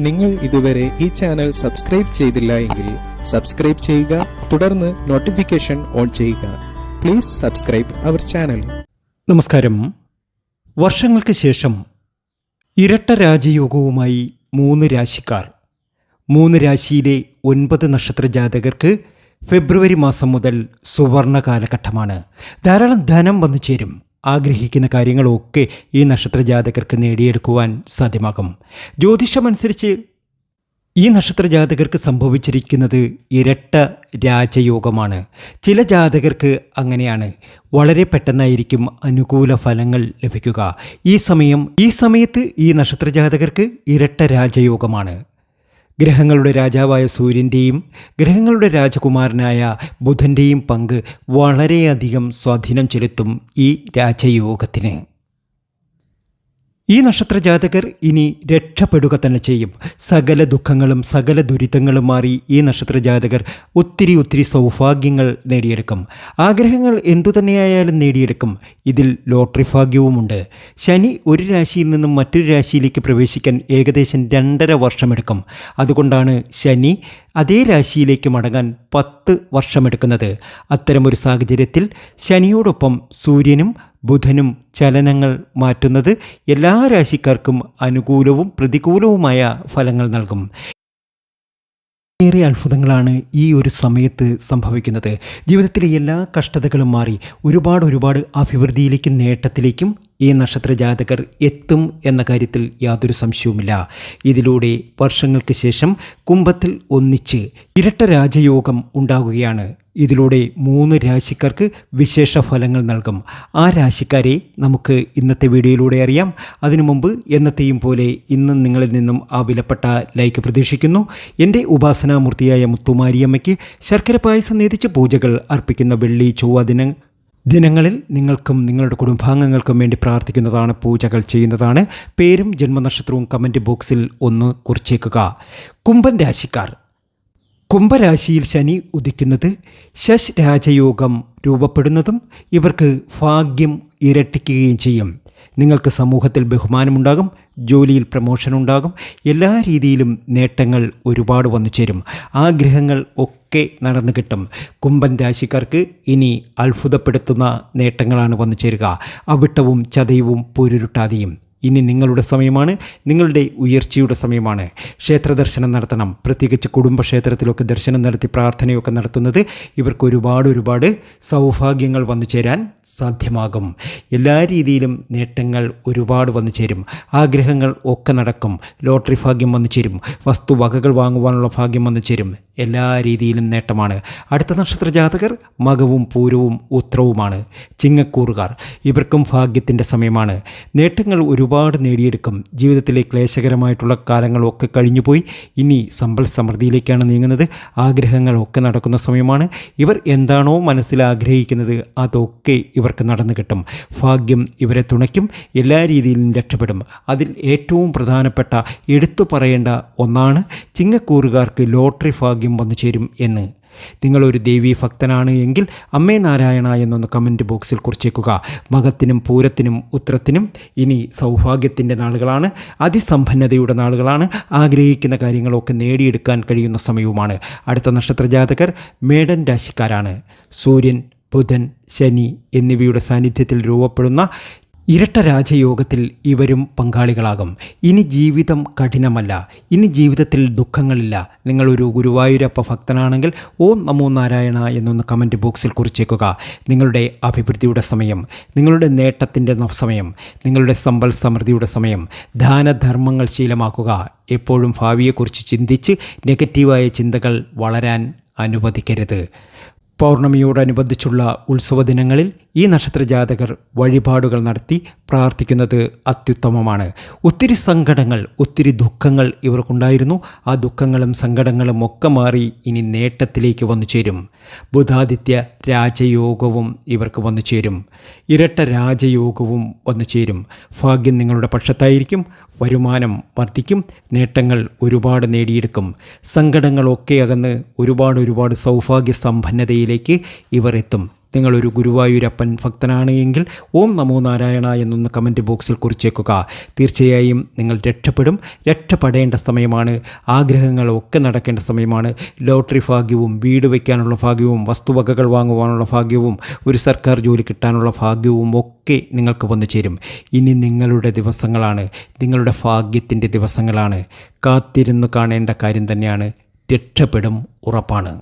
നിങ്ങൾ ഇതുവരെ ഈ ചാനൽ സബ്സ്ക്രൈബ് ചെയ്തില്ല എങ്കിൽ സബ്സ്ക്രൈബ് ചെയ്യുക, തുടർന്ന് നോട്ടിഫിക്കേഷൻ ഓൺ ചെയ്യുക. Please subscribe our channel. നമസ്കാരം. വർഷങ്ങൾക്ക് ശേഷം ഇരട്ട രാജയോഗവുമായി 3 രാശിക്കാർ. 3 രാശിയിലെ 9 നക്ഷത്ര ജാതകർക്ക് ഫെബ്രുവരി മാസം മുതൽ സുവർണ കാലഘട്ടമാണ്. ധാരാളം ധനം വന്നു ചേരും. ആഗ്രഹിക്കുന്ന കാര്യങ്ങളൊക്കെ ഈ നക്ഷത്ര ജാതകർക്ക് നേടിയെടുക്കുവാൻ സാധ്യമാകും. ജ്യോതിഷമനുസരിച്ച് ഈ നക്ഷത്ര ജാതകർക്ക് സംഭവിച്ചിരിക്കുന്നത് ഇരട്ട രാജയോഗമാണ്. ചില ജാതകർക്ക് അങ്ങനെയാണ്. വളരെ പെട്ടെന്നായിരിക്കും അനുകൂല ഫലങ്ങൾ ലഭിക്കുക. ഈ സമയത്ത് ഈ നക്ഷത്ര ജാതകർക്ക് ഇരട്ട രാജയോഗമാണ്. ഗ്രഹങ്ങളുടെ രാജാവായ സൂര്യൻ്റെയും ഗ്രഹങ്ങളുടെ രാജകുമാരനായ ബുധൻ്റെയും പങ്ക് വളരെയധികം സ്വാധീനം ചെലുത്തും ഈ രാജയോഗത്തിന്. ഈ നക്ഷത്ര ജാതകർ ഇനി രക്ഷപ്പെടുക തന്നെ ചെയ്യും. സകല ദുഃഖങ്ങളും സകല ദുരിതങ്ങളും മാറി ഈ നക്ഷത്ര ജാതകർ ഒത്തിരി സൗഭാഗ്യങ്ങൾ നേടിയെടുക്കും. ആഗ്രഹങ്ങൾ എന്തുതന്നെയായാലും നേടിയെടുക്കും. ഇതിൽ ലോട്ടറി ഭാഗ്യവുമുണ്ട്. ശനി ഒരു രാശിയിൽ നിന്നും മറ്റൊരു രാശിയിലേക്ക് പ്രവേശിക്കാൻ ഏകദേശം 2.5 വർഷമെടുക്കും. അതുകൊണ്ടാണ് ശനി അതേ രാശിയിലേക്ക് മടങ്ങാൻ 10 വർഷമെടുക്കുന്നത്. അത്തരമൊരു സാഹചര്യത്തിൽ ശനിയോടൊപ്പം സൂര്യനും ബുധനും ചലനങ്ങൾ മാറ്റുന്നത് എല്ലാ രാശിക്കാർക്കും അനുകൂലവും പ്രതികൂലവുമായ ഫലങ്ങൾ നൽകും. ഏറെ അത്ഭുതങ്ങളാണ് ഈ ഒരു സമയത്ത് സംഭവിക്കുന്നത്. ജീവിതത്തിലെ എല്ലാ കഷ്ടതകളും മാറി ഒരുപാട് അഭിവൃദ്ധിയിലേക്കും നേട്ടത്തിലേക്കും ഈ നക്ഷത്ര ജാതകർ എത്തും എന്ന കാര്യത്തിൽ യാതൊരു സംശയവുമില്ല. ഇതിലൂടെ വർഷങ്ങൾക്ക് ശേഷം കുംഭത്തിൽ ഒന്നിച്ച് ഇരട്ട രാജയോഗം ഉണ്ടാകുകയാണ്. ഇതിലൂടെ 3 രാശിക്കാർക്ക് വിശേഷ ഫലങ്ങൾ നൽകും. ആ രാശിക്കാരെ നമുക്ക് ഇന്നത്തെ വീഡിയോയിലൂടെ അറിയാം. അതിനു മുമ്പ് എന്നത്തെയും പോലെ ഇന്നും നിങ്ങളിൽ നിന്നും ആ വിലപ്പെട്ട ലൈക്ക് പ്രതീക്ഷിക്കുന്നു. എൻ്റെ ഉപാസനാമൂർത്തിയായ മുത്തുമാരിയമ്മയ്ക്ക് ശർക്കര പായസം നേതിച്ച് പൂജകൾ അർപ്പിക്കുന്ന വെള്ളി ചൊവ്വ ദിനങ്ങളിൽ നിങ്ങൾക്കും നിങ്ങളുടെ കുടുംബാംഗങ്ങൾക്കും വേണ്ടി പ്രാർത്ഥിക്കുന്നതാണ്, പൂജകൾ ചെയ്യുന്നതാണ്. പേരും ജന്മനക്ഷത്രവും കമൻറ്റ് ബോക്സിൽ ഒന്ന് കുറിച്ചേക്കുക. കുംഭൻ രാശിക്കാർ. കുംഭരാശിയിൽ ശനി ഉദിക്കുന്നത് ശശ് രാജയോഗം രൂപപ്പെടുന്നതും ഇവർക്ക് ഭാഗ്യം ഇരട്ടിക്കുകയും ചെയ്യും. നിങ്ങൾക്ക് സമൂഹത്തിൽ ബഹുമാനമുണ്ടാകും, ജോലിയിൽ പ്രമോഷൻ ഉണ്ടാകും, എല്ലാ രീതിയിലും നേട്ടങ്ങൾ ഒരുപാട് വന്നു ചേരും. ആഗ്രഹങ്ങൾ ഒക്കെ നടന്നു കിട്ടും. കുംഭൻ രാശിക്കാർക്ക് ഇനി അത്ഭുതപ്പെടുത്തുന്ന നേട്ടങ്ങളാണ് വന്നു ചേരുക. അവിട്ടവും ചതയവും പൊരുരുട്ടാതെയും. ഇനി നിങ്ങളുടെ സമയമാണ്, നിങ്ങളുടെ ഉയർച്ചയുടെ സമയമാണ്. ക്ഷേത്ര ദർശനം നടത്തണം. പ്രത്യേകിച്ച് കുടുംബക്ഷേത്രത്തിലൊക്കെ ദർശനം നടത്തി പ്രാർത്ഥനയൊക്കെ നടത്തുന്നത് ഇവർക്ക് ഒരുപാട് സൗഭാഗ്യങ്ങൾ വന്നു ചേരാൻ സാധ്യമാകും. എല്ലാ രീതിയിലും നേട്ടങ്ങൾ ഒരുപാട് വന്നു ചേരും. ആഗ്രഹങ്ങൾ ഒക്കെ നടക്കും. ലോട്ടറി ഭാഗ്യം വന്നു ചേരും. വസ്തുവകകൾ വാങ്ങുവാനുള്ള ഭാഗ്യം വന്നു ചേരും. എല്ലാ രീതിയിലും നേട്ടമാണ്. അടുത്ത നക്ഷത്ര ജാതകർ മകവും പൂരവും ഉത്രവുമാണ്. ചിങ്ങക്കൂറുകാർ. ഇവർക്കും ഭാഗ്യത്തിൻ്റെ സമയമാണ്. നേട്ടങ്ങൾ ഒരുപാട് നേടിയെടുക്കും. ജീവിതത്തിലെ ക്ലേശകരമായിട്ടുള്ള കാലങ്ങളൊക്കെ കഴിഞ്ഞുപോയി. ഇനി സമ്പൽ സമൃദ്ധിയിലേക്കാണ് നീങ്ങുന്നത്. ആഗ്രഹങ്ങളൊക്കെ നടക്കുന്ന സമയമാണ്. ഇവർ എന്താണോ മനസ്സിൽ ആഗ്രഹിക്കുന്നത് അതൊക്കെ ഇവർക്ക് നടന്നു കിട്ടും. ഭാഗ്യം ഇവരെ തുണയ്ക്കും. എല്ലാ രീതിയിലും രക്ഷപ്പെടും. അതിൽ ഏറ്റവും പ്രധാനപ്പെട്ട എടുത്തു പറയേണ്ട ഒന്നാണ് ചിങ്ങക്കൂറുകാർക്ക് ലോട്ടറി ഭാഗ്യം വന്നു ചേരും എന്ന്. നിങ്ങളൊരു ദേവീ ഭക്തനാണ് എങ്കിൽ അമ്മേ നാരായണ എന്നൊന്ന് കമൻറ്റ് ബോക്സിൽ കുറിച്ചേക്കുക. മകത്തിനും പൂരത്തിനും ഉത്രത്തിനും ഇനി സൗഭാഗ്യത്തിൻ്റെ നാളുകളാണ്. അതിസമ്പന്നതയുടെ നാളുകളാണ്. ആഗ്രഹിക്കുന്ന കാര്യങ്ങളൊക്കെ നേടിയെടുക്കാൻ കഴിയുന്ന സമയവുമാണ്. അടുത്ത നക്ഷത്ര ജാതകർ മേടൻ രാശിക്കാരാണ്. സൂര്യൻ, ബുധൻ, ശനി എന്നിവയുടെ സാന്നിധ്യത്തിൽ രൂപപ്പെടുന്ന ഇരട്ട രാജയോഗത്തിൽ ഇവരും പങ്കാളികളാകും. ഇനി ജീവിതം കഠിനമല്ല. ഇനി ജീവിതത്തിൽ ദുഃഖങ്ങളില്ല. നിങ്ങളൊരു ഗുരുവായൂരപ്പ ഭക്തനാണെങ്കിൽ ഓം നമോ നാരായണ എന്നൊന്ന് കമൻറ്റ് ബോക്സിൽ കുറിച്ചേക്കുക. നിങ്ങളുടെ അഭിവൃദ്ധിയുടെ സമയം, നിങ്ങളുടെ നേട്ടത്തിൻ്റെ സമയം, നിങ്ങളുടെ സമ്പൽ സമൃദ്ധിയുടെ സമയം. ദാനധർമ്മങ്ങൾ ശീലമാക്കുക. എപ്പോഴും ഭാവിയെക്കുറിച്ച് ചിന്തിച്ച് നെഗറ്റീവായ ചിന്തകൾ വളരാൻ അനുവദിക്കരുത്. പൗർണമിയോടനുബന്ധിച്ചുള്ള ഉത്സവ ദിനങ്ങളിൽ ഈ നക്ഷത്ര ജാതകർ വഴിപാടുകൾ നടത്തി പ്രാർത്ഥിക്കുന്നത് അത്യുത്തമമാണ്. ഒത്തിരി സങ്കടങ്ങൾ, ഒത്തിരി ദുഃഖങ്ങൾ ഇവർക്കുണ്ടായിരുന്നു. ആ ദുഃഖങ്ങളും സങ്കടങ്ങളും ഒക്കെ മാറി ഇനി നേട്ടത്തിലേക്ക് വന്നു ചേരും. ബുധാദിത്യ രാജയോഗവും ഇവർക്ക് വന്നു ചേരും. ഇരട്ട രാജയോഗവും വന്നു ചേരും. ഭാഗ്യം നിങ്ങളുടെ പക്ഷത്തായിരിക്കും. വരുമാനം വർദ്ധിക്കും. നേട്ടങ്ങൾ ഒരുപാട് നേടിയെടുക്കും. സങ്കടങ്ങളൊക്കെ അകന്ന് ഒരുപാട് സൗഭാഗ്യ സമ്പന്നതയിലേക്ക് ഇവർ എത്തും. നിങ്ങളൊരു ഗുരുവായൂരപ്പൻ ഭക്തനാണ് എങ്കിൽ ഓം നമോ നാരായണ എന്നൊന്ന് കമൻറ്റ് ബോക്സിൽ കുറിച്ചേക്കുക. തീർച്ചയായും നിങ്ങൾ രക്ഷപ്പെടും. രക്ഷപ്പെടേണ്ട സമയമാണ്. ആഗ്രഹങ്ങളൊക്കെ നടക്കേണ്ട സമയമാണ്. ലോട്ടറി ഭാഗ്യവും വീട് വയ്ക്കാനുള്ള ഭാഗ്യവും വസ്തുവകകൾ വാങ്ങുവാനുള്ള ഭാഗ്യവും ഒരു സർക്കാർ ജോലി കിട്ടാനുള്ള ഭാഗ്യവും ഒക്കെ നിങ്ങൾക്ക് വന്നു ചേരും. ഇനി നിങ്ങളുടെ ദിവസങ്ങളാണ്, നിങ്ങളുടെ ഭാഗ്യത്തിൻ്റെ ദിവസങ്ങളാണ്. കാത്തിരുന്ന് കാണേണ്ട കാര്യം തന്നെയാണ്. രക്ഷപ്പെടും, ഉറപ്പാണ്.